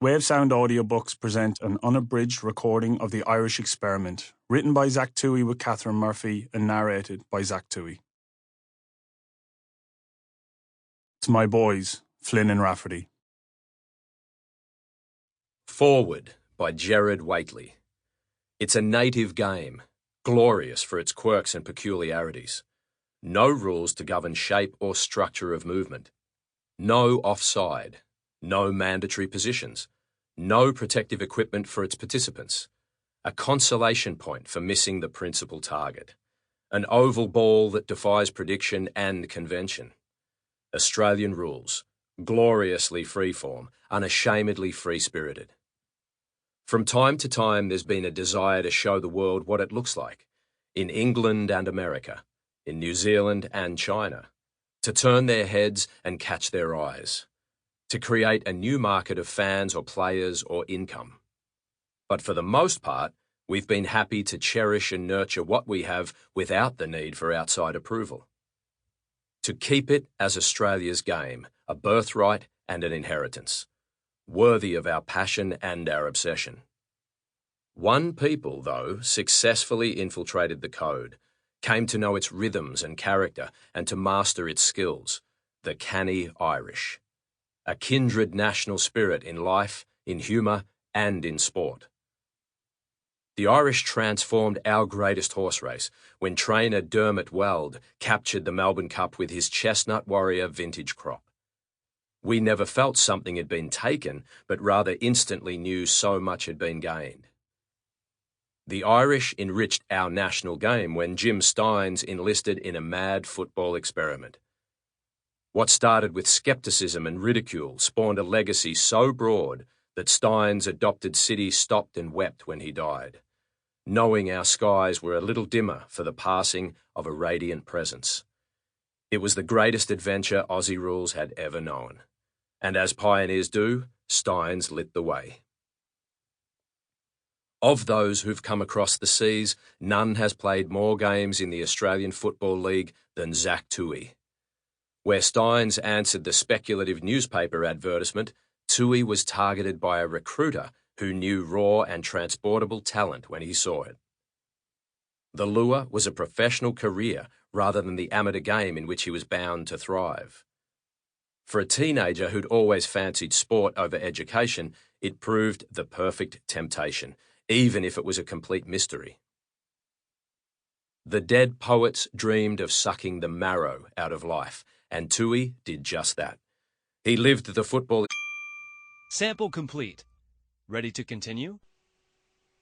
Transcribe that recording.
Wavesound Audiobooks present an unabridged recording of the Irish Experiment, written by Zach Tuohy with Catherine Murphy and narrated by Zach Tuohy. To my boys, Flynn and Rafferty. Forward by Gerard Whateley. It's a native game, glorious for its quirks and peculiarities. No rules to govern shape or structure of movement. No offside. No mandatory positions. No protective equipment for its participants. A consolation point for missing the principal target. An oval ball that defies prediction and convention. Australian rules. Gloriously freeform, unashamedly free-spirited. From time to time, there's been a desire to show the world what it looks like, in England and America, in New Zealand and China, to turn their heads and catch their eyes, to create a new market of fans or players or income. But for the most part, we've been happy to cherish and nurture what we have without the need for outside approval. To keep it as Australia's game, a birthright and an inheritance, worthy of our passion and our obsession. One people, though, successfully infiltrated the code, came to know its rhythms and character and to master its skills, the canny Irish. A kindred national spirit in life, in humour, and in sport. The Irish transformed our greatest horse race when trainer Dermot Weld captured the Melbourne Cup with his Chestnut Warrior vintage crop. We never felt something had been taken, but rather instantly knew so much had been gained. The Irish enriched our national game when Jim Stynes enlisted in a mad football experiment. What started with scepticism and ridicule spawned a legacy so broad that Stynes' adopted city stopped and wept when he died, knowing our skies were a little dimmer for the passing of a radiant presence. It was the greatest adventure Aussie rules had ever known. And as pioneers do, Stynes lit the way. Of those who've come across the seas, none has played more games in the Australian Football League than Zach Tuohy. Where Stynes answered the speculative newspaper advertisement, Tuohy was targeted by a recruiter who knew raw and transportable talent when he saw it. The lure was a professional career rather than the amateur game in which he was bound to thrive. For a teenager who'd always fancied sport over education, it proved the perfect temptation, even if it was a complete mystery. The dead poets dreamed of sucking the marrow out of life, and Tuohy did just that. He lived the football. Sample complete. Ready to continue?